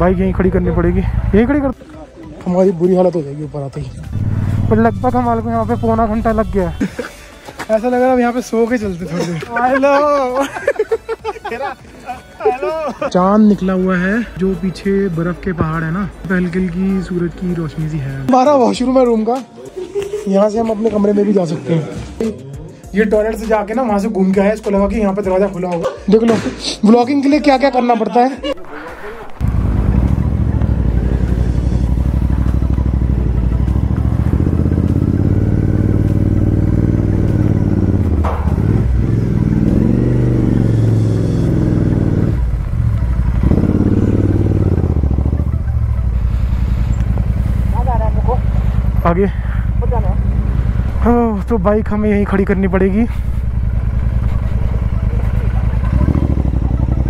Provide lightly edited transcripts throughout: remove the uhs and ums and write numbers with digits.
Bike यहीं खड़ी करनी पड़ेगी, यहीं खड़ी कर, हमारी बुरी हालत हो जाएगी ऊपर आते ही। पर लगभग हमारे को यहाँ पे पौना घंटा लग गया है। ऐसा लग रहा है यहाँ पे सो के चलते थोड़ी देर। हेलो चांद निकला हुआ है, जो पीछे बर्फ के पहाड़ है ना, हल्की हल्की सूरज की रोशनी सी है। हमारा वॉशरूम है रूम का, यहाँ से हम अपने कमरे में भी जा सकते हैं। ये टॉयलेट से जाके ना वहाँ से घूम के आया, इसको लगा कि यहाँ पे दरवाजा खुला होगा। देख लो व्लॉगिंग के लिए क्या क्या करना पड़ता है। आगे हाँ, तो बाइक हमें यहीं खड़ी करनी पड़ेगी,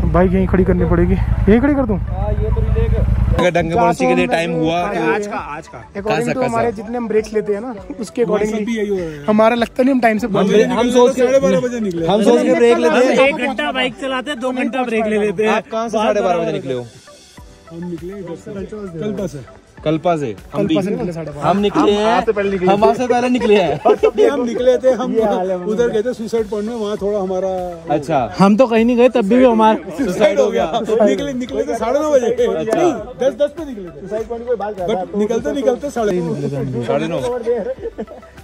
बाइक यहीं खड़ी करनी पड़ेगी, यहीं खड़ी कर दूं। अगर डंगे पड़ोसी के लिए टाइम हुआ आज का अकॉर्डिंग टू हमारे जितने हम ब्रेक्स लेते हैं ना, उसके अकॉर्डिंगली हमारा लगता नहीं हम टाइम से पहुंचे। हम सोच के 12:30 बजे निकले, हम सोच के ब्रेक लेते हैं। 1 घंटा बाइक चलाते 2 घंटा ब्रेक ले लेते हैं। आप कहाँ से 12:30 बजे निकले हो? हम निकले कल्पा से हम निकले हैं, हम आपसे पहले निकले हैं। हम निकले थे, हम उधर गए थे सुसाइड पॉइंट में, वहाँ थोड़ा हमारा अच्छा, हम तो कहीं नहीं गए, तब भी हमारा सुसाइड हो गया। निकले थे 9:30 बजे, 10:10 पे निकले थे सुसाइड पॉइंट को, बट निकलते 9:30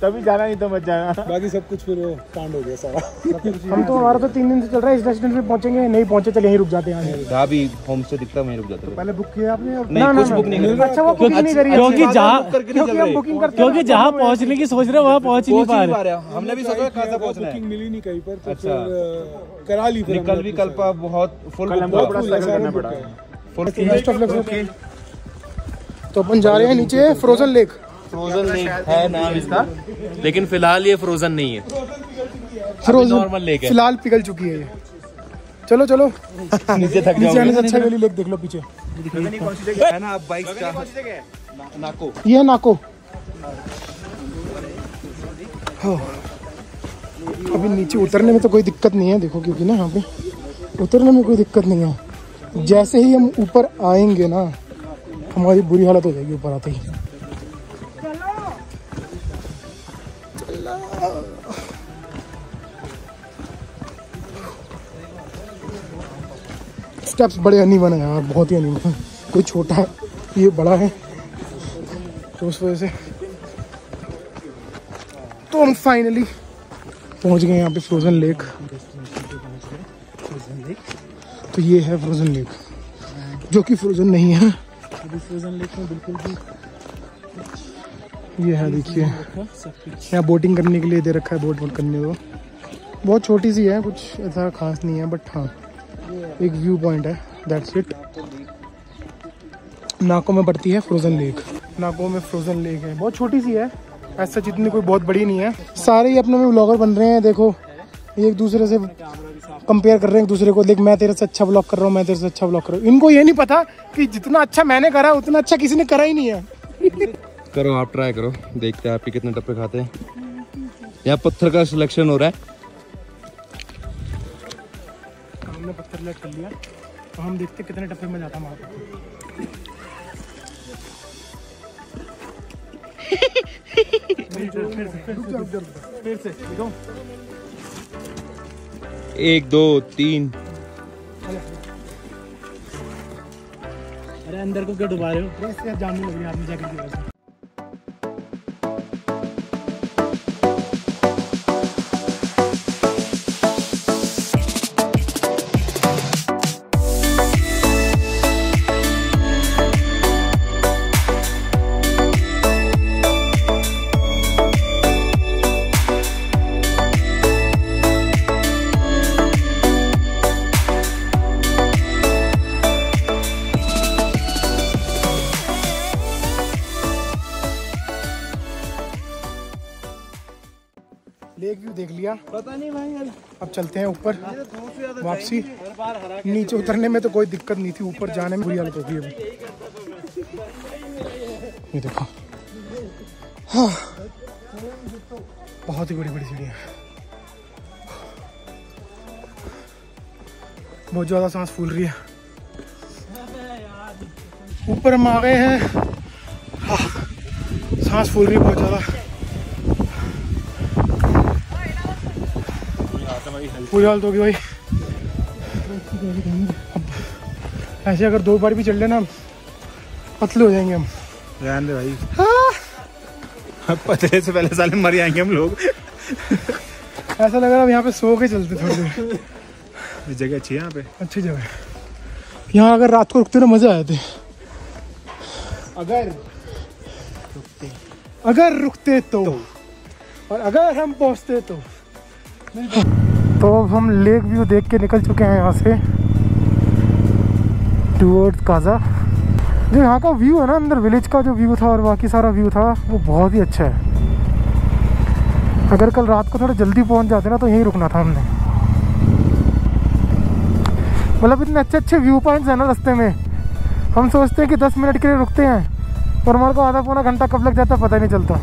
तभी जाना नहीं तो मत जाना, बाकी सब कुछ फिर कांड हो गया सारा। हम तो हमारा तो 3 दिन से चल रहा है, इस डेस्टिनेशन पे पहुंचेंगे, नहीं पहुंचे चले यहीं रुक जाते हैं। जहाँ भी होम से दिखता वहीं रुक जाते हैं। पहले बुक किया आपने? नहीं, कुछ बुक नहीं किया। अच्छा वो बुकिंग नहीं करी, क्योंकि जहाँ हम बुकिंग करते, क्योंकि जहाँ पहुँचने की सोच रहे वहाँ पहुँच ही नहीं पा रहे। हमने भी सोचा कहाँ पहुँचना है, बुकिंग मिली नहीं कहीं पर, तो अच्छा करा ली। निकल भी कल्पा बहुत फुल करना पड़ा। तो अपन जा रहे हैं नीचे फ्रोजन लेक। फ्रोजन लेक है नाम इसका, लेकिन फिलहाल ये फ्रोजन नहीं है, फ्रोजन नॉर्मल लेक है। फिलहाल पिघल चुकी है ये। चलो चलो नीचे थक नीचे आने से अच्छा वाली लेक देख लो पीछे है ना। अब बाइक नाको, ये है नाको। अभी नीचे उतरने में तो कोई दिक्कत नहीं है, देखो, क्योंकि ना यहाँ पे उतरने में कोई दिक्कत नहीं है। जैसे ही हम ऊपर आएंगे ना, हमारी बुरी हालत हो जाएगी ऊपर आते ही। स्टेप्स बड़े अनइवन है यार, बहुत ही अनइवन। कोई छोटा है, ये बड़ा है, तो उस वजह से तो हम फाइनली पहुंच गए यहाँ पे फ्रोजन लेक। तो ये है फ्रोजन लेक, जो कि फ्रोजन नहीं है। फ्रोजन लेक में बिल्कुल भी ये है, देखिए यहाँ बोटिंग करने के लिए दे रखा है, बोट करने को। बहुत छोटी सी है, कुछ ऐसा खास नहीं है, बट हाँ एक व्यू पॉइंट है, दैट्स इट। नाको में पड़ती है फ्रोजन लेक, नाको में फ्रोजन लेक है, बहुत छोटी सी है, ऐसा जितनी कोई बहुत बड़ी नहीं है। सारे ही अपने में व्लॉगर बन रहे हैं, देखो एक दूसरे से कंपेयर कर रहे हैं एक दूसरे को। देख मैं तेरे से अच्छा व्लॉग कर रहा हूँ, मैं तेरे से अच्छा व्लॉग कर रहा हूँ। इनको ये नहीं पता कि जितना अच्छा मैंने करा उतना अच्छा किसी ने करा ही नहीं है। करो आप, ट्राई करो, देखते हैं आपके कितने टप्पे खाते हैं। यहाँ पत्थर का सिलेक्शन हो रहा है, हमने पत्थर लेट कर लिया, तो हम देखते कितने टप्पे में जाता हमारा। फिर से 1 2 3। अरे अंदर को क्यों डुबा रहे हो? बस यार जानने लग रही है आपने जैकेट की वजह से। लेक व्यू देख लिया, पता नहीं भाई, अब चलते हैं ऊपर वापसी। नीचे उतरने में तो कोई दिक्कत नहीं थी, ऊपर जाने में बुरी हालत होगी अभी। ये देखो, हाँ बहुत ही बड़ी बड़ी सीढ़ियाँ, बहुत ज़्यादा सांस फूल रही है। ऊपर हम आ गए हैं। हाँ, सांस फूल रही है बहुत ज़्यादा। पूरी हालत होगी भाई। अब ऐसे अगर 2 बार भी चल लेना पतले हो जाएंगे हम। रहने दे भाई। हाँ। पतले से पहले साले मर जाएंगे हम लोग। ऐसा लग रहा है यहाँ पे सो के चलते थोड़ी देर। इस जगह अच्छी है यहाँ पे। अच्छी जगह है। यहाँ अगर रात को रुकते ना मज़े आए थे। अगर रुकते तो और अगर हम पहुँचते तो। तो अब हम लेक व्यू देख के निकल चुके हैं यहाँ से टूवर्ड्स काजा। जो यहाँ का व्यू है ना, अंदर विलेज का जो व्यू था और बाकी सारा व्यू था, वो बहुत ही अच्छा है। अगर कल रात को थोड़ा जल्दी पहुँच जाते ना तो यहीं रुकना था हमने। मतलब इतने अच्छे अच्छे व्यू पॉइंट्स हैं ना रास्ते में। हम सोचते हैं कि 10 मिनट के लिए रुकते हैं और हमारे को आधा पौना घंटा कब लग जाता है पता ही नहीं चलता।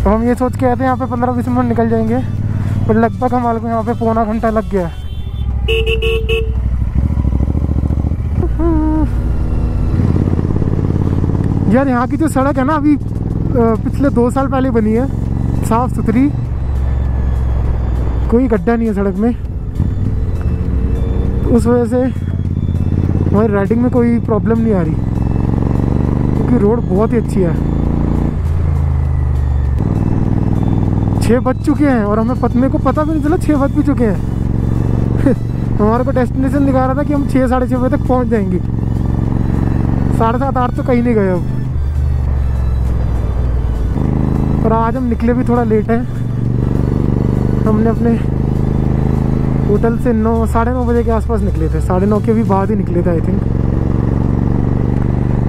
तो हम ये सोच के आए थे यहाँ पे 15-20 मिनट निकल जाएंगे, पर लगभग हमारे को यहाँ पे पौना घंटा लग गया। यार यहाँ की जो सड़क है ना, अभी पिछले 2 साल पहले बनी है, साफ़ सुथरी, कोई गड्ढा नहीं है सड़क में। उस वजह से हमारी राइडिंग में कोई प्रॉब्लम नहीं आ रही, क्योंकि रोड बहुत ही अच्छी है। 6 बज चुके हैं और हमें मेरे को पता भी नहीं चला 6 बज भी चुके हैं। हमारे को डेस्टिनेशन दिखा रहा था कि हम 6-6:30 बजे तक पहुंच जाएंगे। 7:30-8 तो कहीं नहीं गए अब। और आज हम निकले भी थोड़ा लेट हैं। हमने अपने होटल से 9-9:30 बजे के आसपास निकले थे। 9:30 के भी बाद ही निकले थे आई थिंक।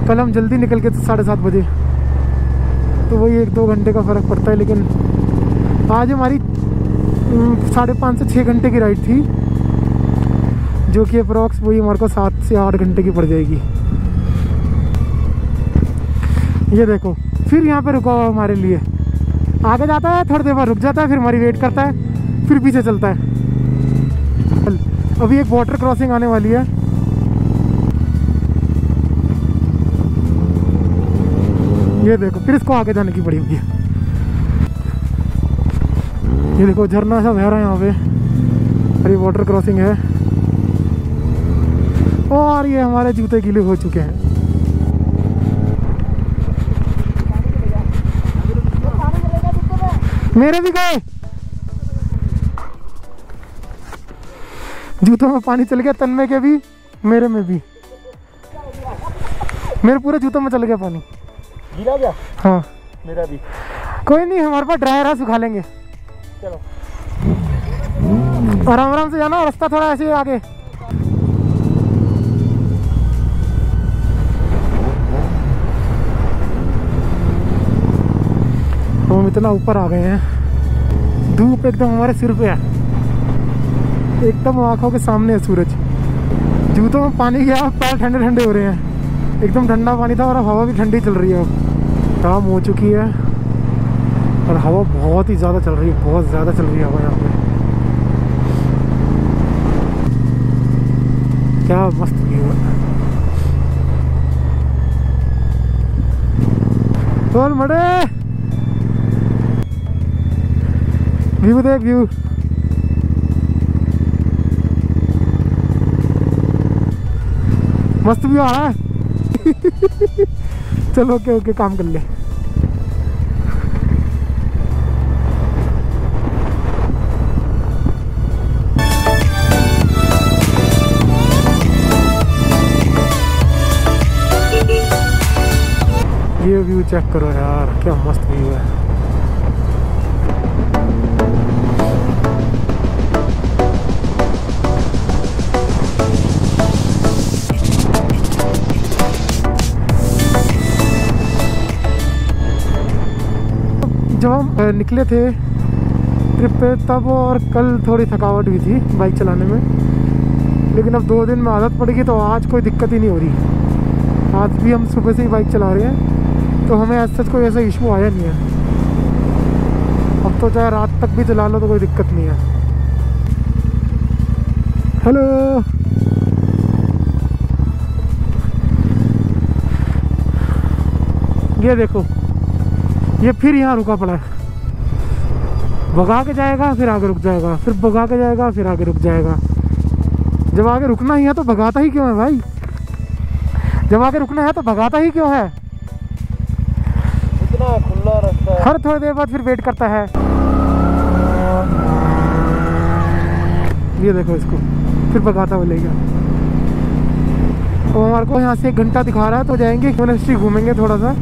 कल हम जल्दी निकल के 7:30 बजे, तो वही 1-2 घंटे का फ़र्क पड़ता है। लेकिन आज हमारी 5.5 से 6 घंटे की राइड थी, जो कि अप्रॉक्स वही हमारे को 7 से 8 घंटे की पड़ जाएगी। ये देखो, फिर यहाँ पे रुका हुआ हमारे लिए। आगे जाता है, थोड़ी देर बाद रुक जाता है, फिर हमारी वेट करता है, फिर पीछे चलता है। अभी एक वाटर क्रॉसिंग आने वाली है। ये देखो, फिर इसको आगे जाने की पड़ेगी। ये देखो, झरना सा बह रहा है यहाँ पे और ये वाटर क्रॉसिंग है। और ये हमारे जूते गीले हो चुके हैं। मेरे भी गए, जूतों में पानी चल गया, तन्मय के भी, मेरे में भी। मेरे पूरे जूतों में चल गया पानी। गीला गया? हाँ, मेरा भी। कोई नहीं, हमारे पास ड्रायर है, सुखा लेंगे। चलो आराम आराम से जाना, रास्ता थोड़ा ऐसे ही आगे। हम इतना ऊपर आ गए हैं, धूप एकदम हमारे सिर पे है, एकदम आंखों के सामने है सूरज। जूतों में पानी गया, पैर ठंडे ठंडे हो रहे हैं। एकदम ठंडा पानी था और हवा भी ठंडी चल रही है। अब शाम हो चुकी है और हवा बहुत ही ज़्यादा चल रही है, बहुत ज़्यादा चल रही है हवा यहाँ पे। क्या मस्त व्यू है। बोल मड़े, व्यू देख, व्यू। मस्त व्यू आ रहा है। चलो ओके ओके, काम कर ले। ये व्यू चेक करो यार, क्या मस्त व्यू है। जब हम निकले थे ट्रिप पे तब और कल थोड़ी थकावट हुई थी बाइक चलाने में, लेकिन अब 2 दिन में आदत पड़ गई तो आज कोई दिक्कत ही नहीं हो रही। आज भी हम सुबह से ही बाइक चला रहे हैं तो हमें ऐसा कोई ऐसा इशू आया नहीं है। अब तो चाहे रात तक भी चला लो तो कोई दिक्कत नहीं है। हेलो, ये देखो, ये फिर यहाँ रुका पड़ा है। भगा के जाएगा फिर आगे रुक जाएगा, फिर भगा के जाएगा फिर आगे रुक जाएगा। जब आगे रुकना ही है तो भगाता ही क्यों है भाई? जब आगे रुकना है तो भगाता ही क्यों है? इतना खुला रास्ता है। हर थोड़ी देर बाद फिर वेट करता है। ये देखो इसको, फिर भगाता हुआ लेगा। तो हमारे को यहाँ से 1 घंटा दिखा रहा है, तो जाएंगे मोनेस्ट्री, घूमेंगे थोड़ा सा,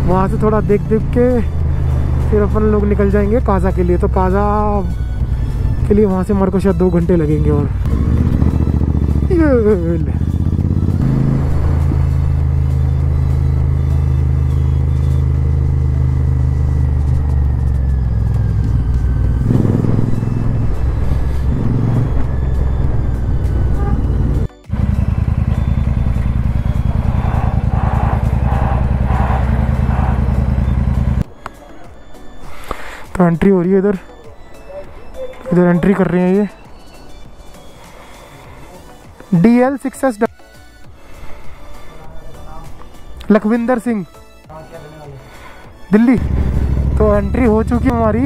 वहाँ से थोड़ा देख के फिर अपन लोग निकल जाएंगे काजा के लिए। तो काजा के लिए वहाँ से हमारे को शायद 2 घंटे लगेंगे। और तो एंट्री हो रही है इधर एंट्री कर रहे हैं ये DL6S लखविंदर सिंह दिल्ली। तो एंट्री हो चुकी है हमारी।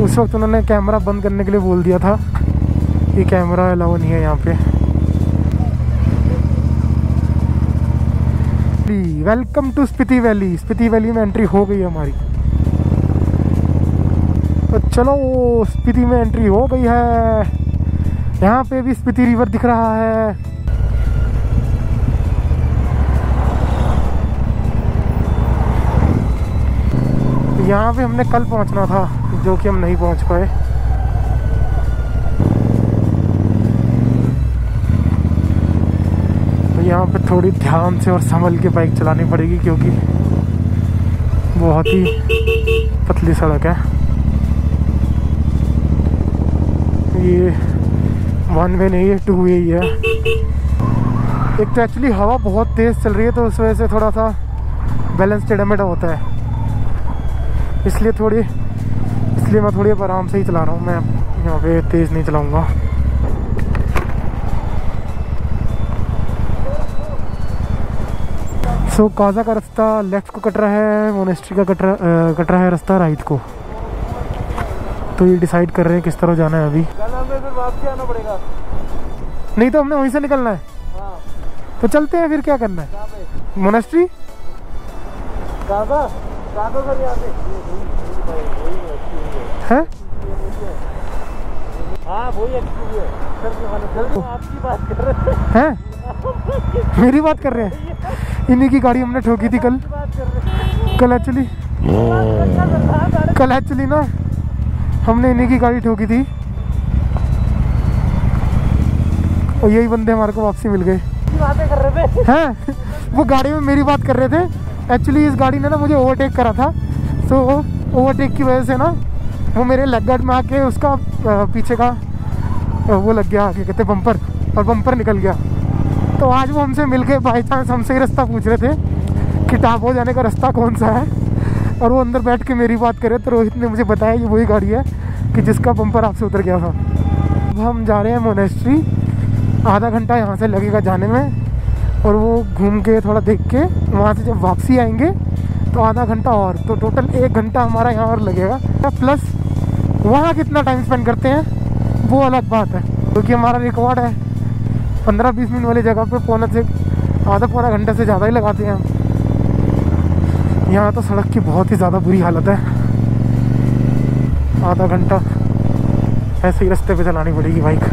उस वक्त उन्होंने कैमरा बंद करने के लिए बोल दिया था, ये कैमरा अलाउ नहीं है यहाँ पे। Welcome to Spiti valley. Spiti valley में एंट्री हो गई है हमारी। तो चलो, स्पीति में एंट्री हो गई है। यहाँ पे भी स्पीति रिवर दिख रहा है। तो यहाँ पे हमने कल पहुँचना था, जो कि हम नहीं पहुँच पाए। तो यहाँ पे थोड़ी ध्यान से और संभल के बाइक चलानी पड़ेगी, क्योंकि बहुत ही पतली सड़क है। ये 1 वे नहीं है, 2 वे ही है। एक तो एक्चुअली हवा बहुत तेज़ चल रही है, तो उस वजह से थोड़ा सा बैलेंस टेढ़ा-मेढ़ा होता है। इसलिए मैं थोड़ी आराम से ही चला रहा हूँ। मैं यहाँ पे तेज़ नहीं चलाऊँगा। सो काजा का रास्ता लेफ्ट को कट रहा है, मोनेस्ट्री का कट रहा है रास्ता राइट को। तो ये डिसाइड कर रहे हैं किस तरह जाना है अभी। फिर वापसी आना पड़ेगा। नहीं तो हमने वहीं से निकलना है। हाँ। तो चलते हैं, फिर क्या करना है? मोनेस्ट्री काजा सर यहाँ पे है। हाँ वही एक्चुअली है सर। आपकी बात कर रहे हैं? मेरी बात कर रहे हैं। इन्हीं की गाड़ी हमने ठोकी थी कल एक्चुअली ना हमने इन्हीं की गाड़ी ठोकी थी, और यही बंदे हमारे को वापसी मिल गए। बातें कर रहे थे हैं? वो गाड़ी में मेरी बात कर रहे थे। एक्चुअली इस गाड़ी ने ना मुझे ओवरटेक करा था। तो ओवरटेक की वजह से ना वो मेरे लेग गार्ड में आके उसका पीछे का वो लग गया, क्या कहते, बम्पर, और बम्पर निकल गया। तो आज वो हमसे मिल के बाई चांस हमसे ही रास्ता पूछ रहे थे कि टापो जाने का रास्ता कौन सा है, और वो अंदर बैठ के मेरी बात करे। तो रोहित ने मुझे बताया कि वही गाड़ी है कि जिसका बम्पर आपसे उतर गया था। अब हम जा रहे हैं मोनेस्ट्री। आधा घंटा यहाँ से लगेगा जाने में, और वो घूम के थोड़ा देख के वहाँ से जब वापसी आएंगे तो आधा घंटा और, तो टोटल 1 घंटा हमारा यहाँ और लगेगा। प्लस वहाँ कितना टाइम स्पेंड करते हैं वो अलग बात है, क्योंकि हमारा रिकॉर्ड है 15-20 मिनट वाली जगह पे पौना घंटा से ज़्यादा ही लगाते हैं हम। यहाँ तो सड़क की बहुत ही ज़्यादा बुरी हालत है। आधा घंटा ऐसे ही रास्ते पे चलानी पड़ेगी बाइक।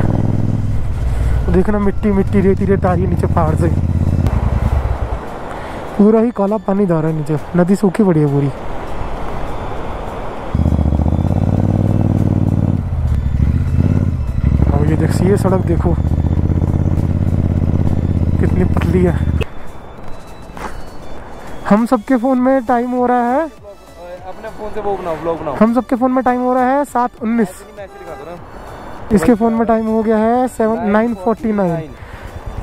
तो देखना मिट्टी रेत आ रही है नीचे पहाड़ से। पूरा ही काला पानी जा रहा है नीचे, नदी सूखी पड़ी है पूरी। और ये ये सड़क देखो कितनी पतली है। हम सबके फ़ोन में टाइम हो रहा है, अपने फोन से वो बनाओ, ब्लॉग बनाओ। हम सबके फ़ोन में टाइम हो रहा है 7:19। इसके फ़ोन में टाइम हो गया है 9:49।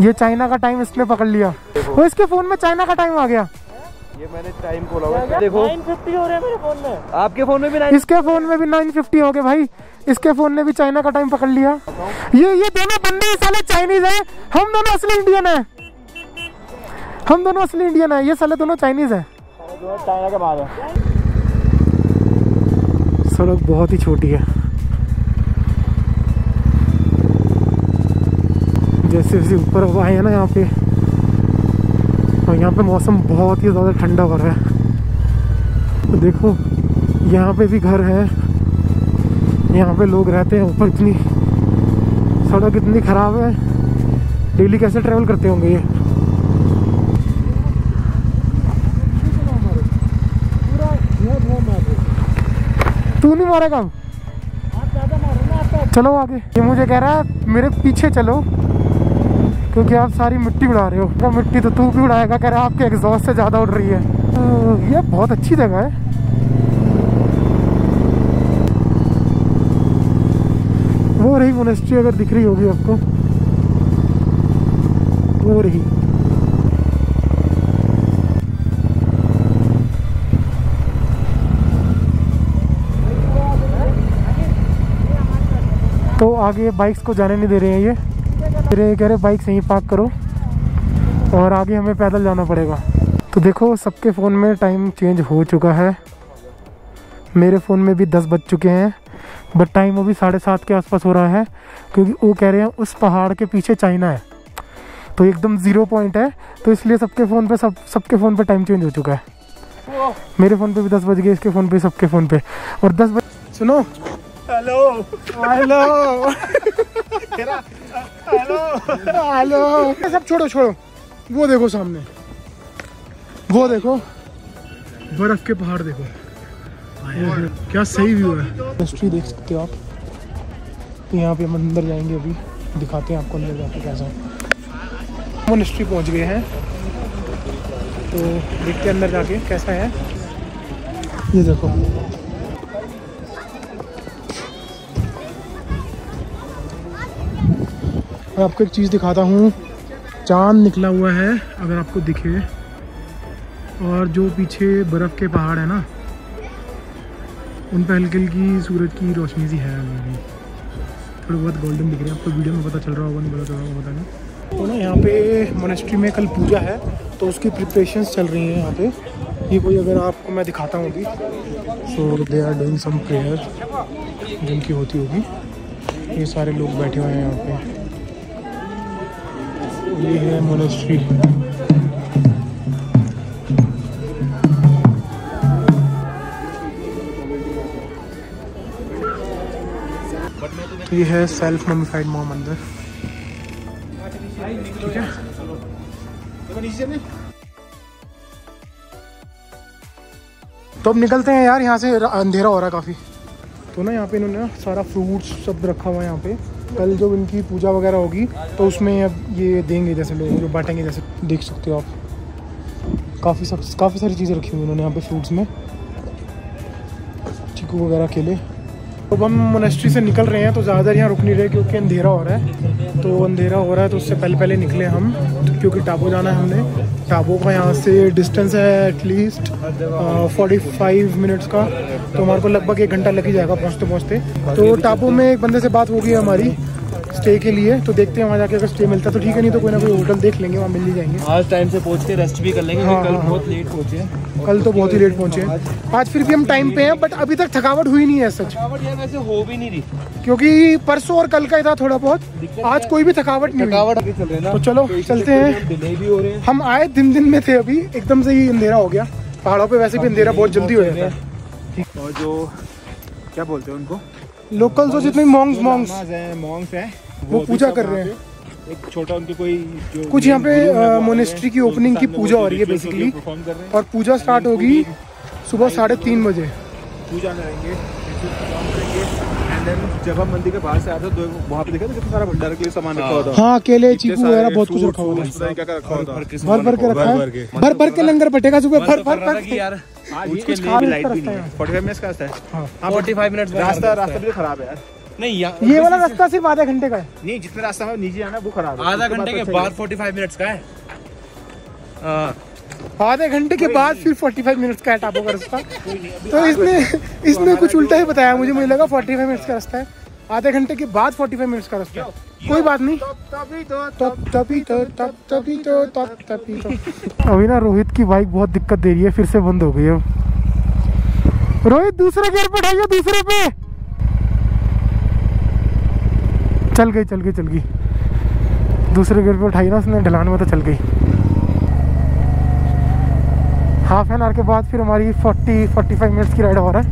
ये चाइना का टाइम इसने पकड़ लिया। वो इसके फ़ोन में चाइना का टाइम आ गया। ये मैंने टाइम खोला हुआ, देखो 9:50 हो रहा है मेरे फोन में। आपके फोन में भी इसके फ़ोन में भी 9:50 हो गए भाई। इसके फ़ोन ने भी चाइना का टाइम पकड़ लिया। ये दोनों बंदे साले चाइनीज हैं, हम दोनों असली इंडियन हैं। हम दोनों असली इंडियन है, ये साले दोनों चाइनीज है। चाइना के बाहर है। सड़क बहुत ही छोटी है, जैसे जैसे ऊपर हवा है ना यहाँ पे, और यहाँ पे मौसम बहुत ही ज़्यादा ठंडा हो रहा है। तो देखो यहाँ पे भी घर है, यहाँ पे लोग रहते हैं। ऊपर इतनी सड़क इतनी ख़राब है, डेली कैसे ट्रैवल करते होंगे ये। तू नहीं मारेगा? चलो आगे। ये मुझे कह रहा है मेरे पीछे चलो, क्योंकि आप सारी मिट्टी उड़ा रहे हो। तो मिट्टी तो तू भी उड़ाएगा, कह रहा है आपके एग्जॉस्ट से ज़्यादा उड़ रही है। ये बहुत अच्छी जगह है। वो रही मोनेस्ट्री, अगर दिख रही होगी आपको, वो रही। तो आगे बाइक्स को जाने नहीं दे रहे हैं ये, फिर कह रहे बाइक यहीं पार्क करो और आगे हमें पैदल जाना पड़ेगा। तो देखो सबके फ़ोन में टाइम चेंज हो चुका है। मेरे फ़ोन में भी 10 बज चुके हैं, बट टाइम अभी 7:30 के आसपास हो रहा है, क्योंकि वो कह रहे हैं उस पहाड़ के पीछे चाइना है, तो एकदम 0 पॉइंट है, तो इसलिए सबके फ़ोन पे सबके फ़ोन पे टाइम चेंज हो चुका है। मेरे फ़ोन पे भी 10 बज गए, इसके फ़ोन पे, सबके फ़ोन पे। और 10 बज, सुनो, हेलो हेलो हेलो, सब छोड़ो छोड़ो, वो देखो सामने, वो देखो बर्फ के पहाड़ देखो, क्या सही व्यू है। हिस्ट्री देख सकते हो आप। यहाँ पे हम अंदर जाएंगे, अभी दिखाते हैं आपको अंदर जाके कैसा है। हम हिस्ट्री पहुँच गए हैं, तो देखते हैं अंदर जाके कैसा है। ये देखो, मैं आपको एक चीज़ दिखाता हूँ। चांद निकला हुआ है, अगर आपको दिखे, और जो पीछे बर्फ़ के पहाड़ है ना, उन पर हल्की हल्की सूरज की रोशनी सी है, अभी थोड़े बहुत गोल्डन दिख रहे हैं। आपको वीडियो में पता चल रहा होगा, नहीं पता चल रहा होगा, पता नहीं। तो ना यहाँ पे मोनेस्ट्री में कल पूजा है, तो उसकी प्रिपरेशंस चल रही हैं यहाँ पे। ये कोई, अगर आपको मैं दिखाता हूँ अभी, so they are doing some prayer जिनकी होती होगी। ये सारे लोग बैठे हुए हैं यहाँ पे। ये है मोनेस्ट्री। ये है सेल्फ ममिफाइड मॉम अंदर, ठीक है। तो अब निकलते हैं यार, यहाँ से अंधेरा हो रहा है काफ़ी। तो ना यहाँ पे इन्होंने सारा फ्रूट्स सब रखा हुआ है यहाँ पे। कल जो इनकी पूजा वगैरह होगी तो उसमें अब ये देंगे, जैसे लोग जो बांटेंगे, जैसे देख सकते हो आप। काफ़ी सारी चीज़ें रखी हुई इन्होंने यहाँ पे फ्रूट्स में, चीकू वगैरह, केले। तो हम मोनेस्ट्री से निकल रहे हैं, तो ज़्यादा यहाँ रुक नहीं रहे क्योंकि अंधेरा हो रहा है। तो अंधेरा हो रहा है तो उससे पहले निकले हम, क्योंकि टाबो जाना है हमने। टाबो का यहाँ से डिस्टेंस है एटलीस्ट 45 मिनट्स का, तो हमारे को लगभग 1 घंटा लग ही जाएगा पहुँचते पहुँचते। तो टाबो में एक बंदे से बात हो गई है हमारी स्टे के लिए, तो देखते हैं वहाँ जाके अगर स्टे मिलता है तो ठीक है, नहीं तो कोई ना कोई होटल देख लेंगे, वहाँ मिल ही जाएंगे। आज टाइम से पहुँच के रेस्ट भी कर लेंगे। हाँ, कल हाँ, बहुत लेट पहुँचे, कल तो बहुत ही लेट पहुँचे हैं। आज फिर भी हम टाइम पे हैं, बट अभी तक थकावट हुई नहीं है सच। थकावट यार वैसे हो भी नहीं रही, क्योंकि परसों और कल का था थोड़ा बहुत, आज कोई भी थकावट नहीं हुई। थकावट अभी चल रही है ना। तो चलो चलते हैं। डिले भी हो रहे हैं। हम आए दिन में थे, अभी एकदम से ही अंधेरा हो गया। पहाड़ों पे वैसे भी अंधेरा बहुत जल्दी हो जाता है। और जो क्या बोलते हैं उनको, लोकल जो जितने मॉन्ग्स हैं वो पूजा कर रहे हैं। एक छोटा उनके कोई जो कुछ यहाँ पे मोनेस्ट्री की ओपनिंग की पूजा हो रही है बेसिकली, और पूजा स्टार्ट होगी सुबह 3:30 बजे। पूजा करेंगे, जब हम मंदिर के बाहर से आते तो वहाँ पे देखा था कितना सारा भंडार के लिए सामान रखा हुआ था। हाँ, केले, चीकू वगैरह बहुत कुछ रखा हुआ है। क्या क्या रखा हुआ था, भर के रखा है, भर के लंगर बटेगा सुबह, भर यार कुछ खा नहीं सकते हैं। 45 मिनट का रास्ता है। हाँ, 45 मिनट रास्ता भी खराब है यार। नहीं, ये वाला रास्ता सिर्फ आधे घंटे का है। नहीं, जितना रास्ता में नीचे आना वो खराब है। आधा घंटे के बाद 45 मिनट्स का है। आधे घंटे के बाद फिर 45 मिनट्स का है टापो का रास्ता। तो इसने कुछ उल्टा ही बताया मुझे लगा 45 मिनट्स का रास्ता है, आधे घंटे के बाद 45 मिनट्स का रास्ता है। कोई बात नहीं। अभी ना रोहित की बाइक बहुत दिक्कत दे रही है, फिर से बंद हो गई। अब रोहित दूसरे गियर पे उठाइए, दूसरे पे। चल गई। दूसरे गियर पे उठाई ना उसने, ढलान में तो चल गई। हाफ एन आवर के बाद फिर हमारी 40-45 मिनट्स की राइड और है।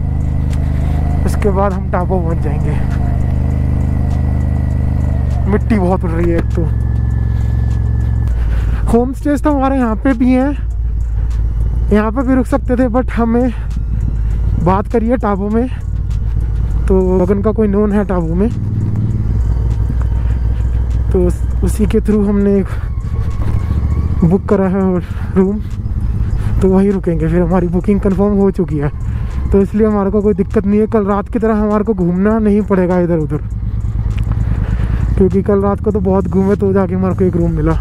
उसके बाद हम टापो पहुंच जाएंगे। मिट्टी बहुत उड़ रही है। एक तो होम स्टेज तो हमारे यहाँ पे भी हैं, यहाँ पे भी रुक सकते थे, बट हमें बात करिए टापो में, तो लगन का कोई नोन है टापो में, तो उसी के थ्रू हमने एक बुक करा है रूम, तो वहीं रुकेंगे। फिर हमारी बुकिंग कंफर्म हो चुकी है, तो इसलिए हमारे को कोई दिक्कत नहीं है। कल रात की तरह हमारे को घूमना नहीं पड़ेगा इधर उधर, क्योंकि कल रात को तो बहुत घूमे, तो जाके हमारे को एक रूम मिला।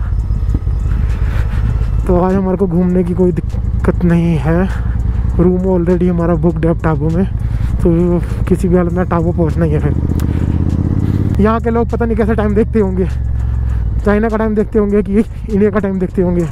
तो आज हमारे को घूमने की कोई दिक्कत नहीं है। रूम ऑलरेडी हमारा बुकड है टापो में, तो किसी भी हालत में टापो पहुँचना ही है। फिर यहाँ के लोग पता नहीं कैसे टाइम देखते होंगे, चाइना का टाइम देखते होंगे कि इंडिया का टाइम देखते होंगे।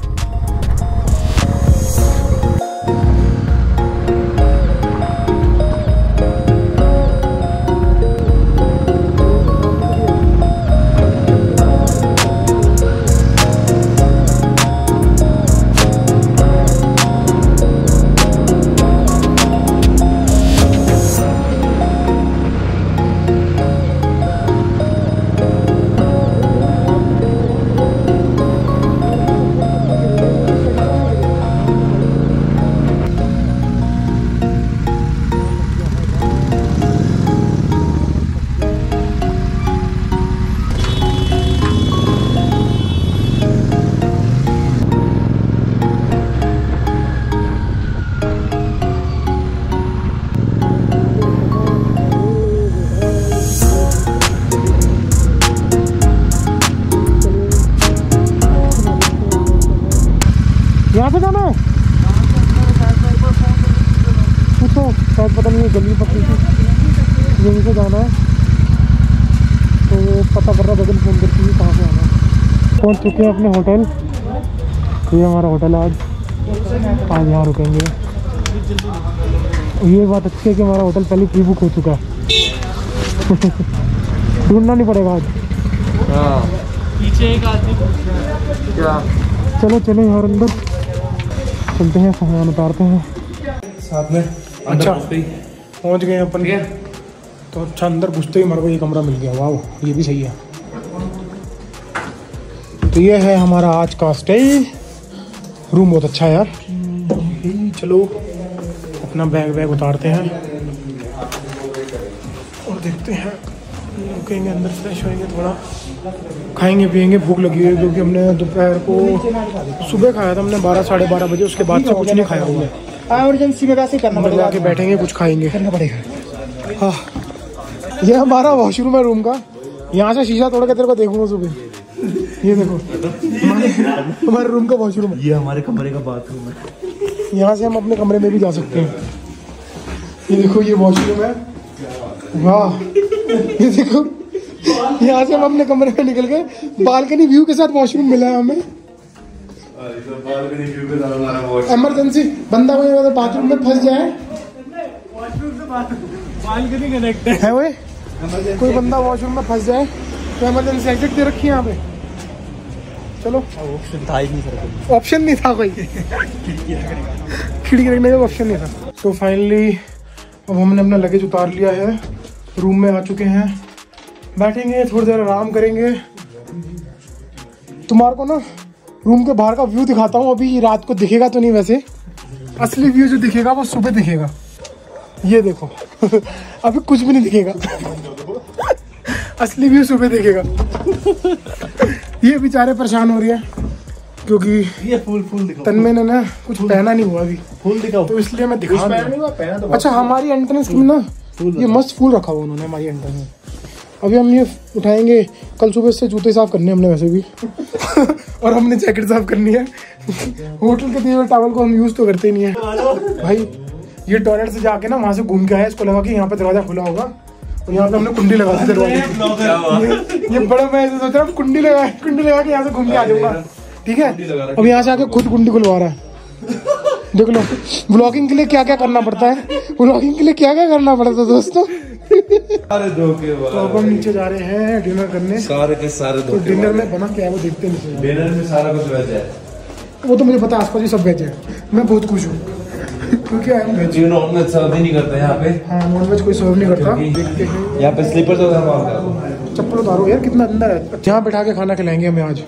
यहाँ पे जाना है, पूछो, शायद पता नहीं गली पकड़ी थी, यहीं से जाना है। तो पता कर रहा बगल फोन करती है कहाँ से आना है। पहुँच चुके हैं अपने होटल। ये हमारा होटल आज यहाँ रुकेंगे। ये बात अच्छी है कि हमारा होटल पहले प्री बुक हो चुका है। ढूंढना नहीं पड़ेगा आज। पीछे एक आदमी क्या, चलो यार अंदर चलते हैं, सामान उतारते हैं साथ में। अच्छा पहुंच गए अपन, तो अच्छा अंदर घुसते ही हमारे को ये कमरा मिल गया। वाह, ये भी सही है। तो ये है हमारा आज का स्टे। रूम बहुत अच्छा है यार। चलो अपना बैग उतारते हैं और देखते हैं, रुकेंगे अंदर, फ्रेश होएंगे, थोड़ा खाएंगे पिएंगे। भूख लगी है क्योंकि हमने दोपहर को सुबह खाया था हमने 12-12:30 बजे, उसके बाद से कुछ नहीं खाया हुआ। इमरजेंसी में वैसे करना अंदर जाके बैठेंगे, कुछ खाएंगे, करना पड़ेगा। हाँ, ये हमारा वॉशरूम है रूम का। यहाँ से शीशा तोड़ के तेरे को देखूंगा सुबह। ये देखो हमारे रूम का वॉशरूम है। ये हमारे कमरे का बाथरूम है। यहाँ से हम अपने कमरे में भी जा सकते हैं। ये देखो ये वॉशरूम है। वाह, ये देखो यहाँ से हम अपने कमरे में निकल गए। बालकनी व्यू के साथ वॉशरूम मिला है हमें। इमरजेंसी बंदा कोई अगर बाथरूम में फंस जाए, बालकनी कनेक्टेड है वो, कोई बंदा वॉशरूम में फंस जाए तो इमरजेंसी एग्जिट दे रखी है यहाँ पे। चलो ऑप्शन था ही नहीं सर, ऑप्शन नहीं था, कोई खिड़की रखने का ऑप्शन नहीं था। तो फाइनली अब हमने अपना लगेज उतार लिया है, रूम में आ चुके हैं। बैठेंगे थोड़ी देर, आराम करेंगे। तुम्हारे को ना रूम के बाहर का व्यू दिखाता हूँ। अभी रात को दिखेगा तो नहीं, वैसे असली व्यू जो दिखेगा वो सुबह दिखेगा। ये देखो अभी कुछ भी नहीं दिखेगा असली व्यू सुबह दिखेगा। ये बेचारे परेशान हो रही है क्योंकि ये फूल दिखाओ। तन्मय ने ना कुछ पहना नहीं हुआ अभी, फूल दिखाओ, तो इसलिए मैं दिखा नहीं। अच्छा, हमारी एंट्रेंस में ना ये मस्त फूल रखा हुआ उन्होंने हमारी एंट्रेंस में। अभी हम ये उठाएंगे। कल सुबह से जूते साफ करने हमने वैसे भी और हमने जैकेट साफ करनी है। होटल के दिए हुए टॉवल को हम यूज तो करते ही नहीं है भाई। ये टॉयलेट से जाके ना वहाँ से घूम के आया, इसको लगा कि यहाँ पे दरवाजा खुला होगा, और यहाँ पे हमने कुंडी लगा दी दरवाजे। ये बड़ा मैं ऐसे सोच रहा हूँ कुंडी लगा के यहाँ से घूम के आ जाऊंगा। ठीक है, अब यहाँ से आके खुद कुंडी खुलवा रहा है। देख लो व्लॉगिंग के लिए क्या क्या करना पड़ता है, व्लॉगिंग के लिए क्या क्या करना पड़ता है दोस्तों। अरे धोखे तो अब हम नीचे जा रहे हैं डिनर करने। सारे के सारे तो डिनर में बना क्या है वो देखते हैं नीचे। डिनर में सारा कुछ वेज है। वो तो मुझे पता है, आसपास ही सब वेज है। मैं बहुत खुश हूँ क्योंकि I am veg. Non veg serve ही नहीं करते यहाँ पे। हाँ, नॉन वेज कोई सर्व नहीं करता। देखते हैं यहाँ पे स्लीपर चप्पल उतारो यार, कितना अंदर है। यहाँ बैठा के खाना खिलाएंगे हमें आज।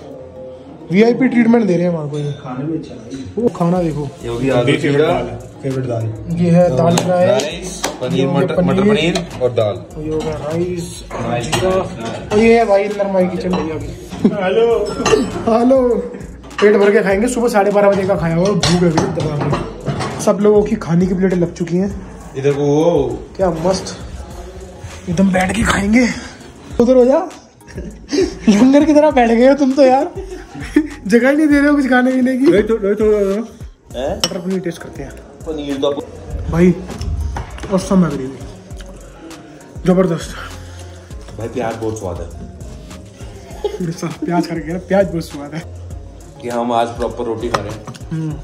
वीआईपी ट्रीटमेंट दे रहे हैं हमारे को। खाने में अच्छा वो खाना देखो, फेवरेट दाल। ये है दाल फ्राई, पनीर मटर पनीर और दाल, ये हो गया राइस, और ये है भाई नरमाई किचन भैया की। हेलो पेट भर के खाएंगे। सुबह 12:30 बजे का खाया हुआ, भूख लगी दबा के। सब लोगों की खाने की प्लेटें लग चुकी हैं। इधर वो क्या मस्त एकदम बैठ के खाएंगे। उधर हो जा, लंगर की तरह बैठ गए हो तुम तो यार। जगह ही नहीं दे रहे हो कुछ खाने पीने की। मटर पनीर टेस्ट करते हैं पनीर तो भाई, और सब लग रही है जबरदस्त। भाई प्याज बहुत स्वाद है। प्याज करके प्याज बहुत स्वाद है। कि हम आज प्रॉपर रोटी खा रहे हैं,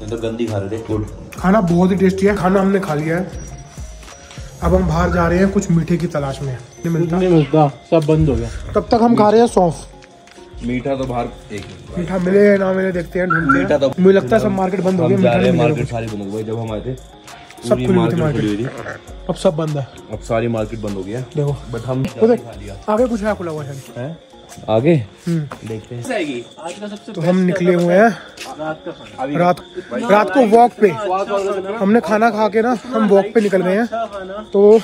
तो गंदी खा रहे थे। गुड, खाना बहुत ही टेस्टी है। खाना हमने खा लिया है, अब हम बाहर जा रहे हैं कुछ मीठे की तलाश में। नहीं मिलता, सब बंद हो गया। तब तक हम खा रहे हैं सौंफ। मीठा तो बाहर एक मीठा मिले ना मिले देखते हैं, ढूंढते हैं। मुझे लगता है सब मार्केट बंद हो गया। मार्केट सारी बंद हो गई। जब हम आए थे सब खुली हुई थी मार्केट, अब सब बंद है। अब सारी मार्केट बंद हो गया। देखो बट हम आगे कुछ है खुला हुआ है आगे देखते हैं। तो हम निकले हुए हैं रात को वॉक पे। हमने खाना खा के ना हम वॉक पे निकल गए हैं। तो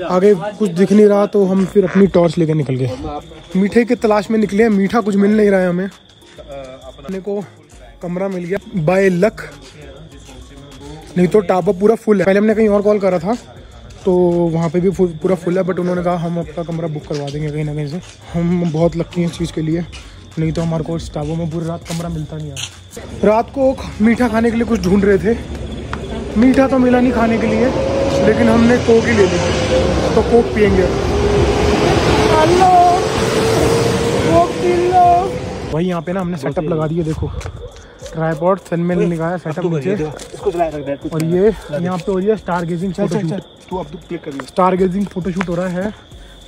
आगे कुछ दिख नहीं रहा, तो हम फिर अपनी टॉर्च लेके निकल गए। मीठे की तलाश में निकले हैं। मीठा कुछ मिल नहीं रहा है हमें। अपने को कमरा मिल गया बाय लक, नहीं तो टापा पूरा फुल है। पहले हमने कहीं और कॉल करा था तो वहाँ पे भी पूरा फुल है, बट उन्होंने कहा हम आपका कमरा बुक करवा देंगे कहीं ना कहीं से। हम बहुत लकी हैं इस चीज़ के लिए, नहीं तो हमारे को टापो में पूरी रात कमरा मिलता नहीं है। रात को मीठा खाने के लिए कुछ ढूंढ रहे थे, मीठा तो मिला नहीं खाने के लिए, लेकिन हमने कोक ही ले ली। तो कोक पियेंगे। वही यहाँ पे ना हमने सेटअप लगा दिया। देखो ट्राइपॉड सन में लगाया सेटअप नीचे, और ये यहाँ पे हो रही है स्टार गेजिंग फोटोशूट। तू अब क्लिक कर, स्टार गेजिंग फोटोशूट हो रहा है,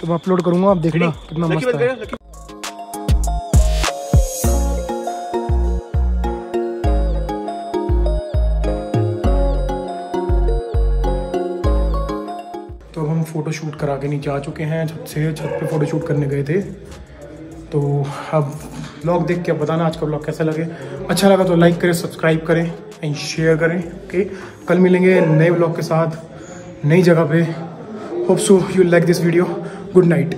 तो मैं अपलोड करूंगा। आप देखना कितना मस्त है। तो हम फोटोशूट करा के नीचे आ चुके हैं छत से। छत पे फोटोशूट करने गए थे। तो अब व्लॉग देख के बताना आज का व्लॉग कैसा लगे। अच्छा लगा तो लाइक करें, सब्सक्राइब करें एंड शेयर करें। ओके, कल मिलेंगे नए व्लॉग के साथ नई जगह पे। Hope so you like this video. Good night.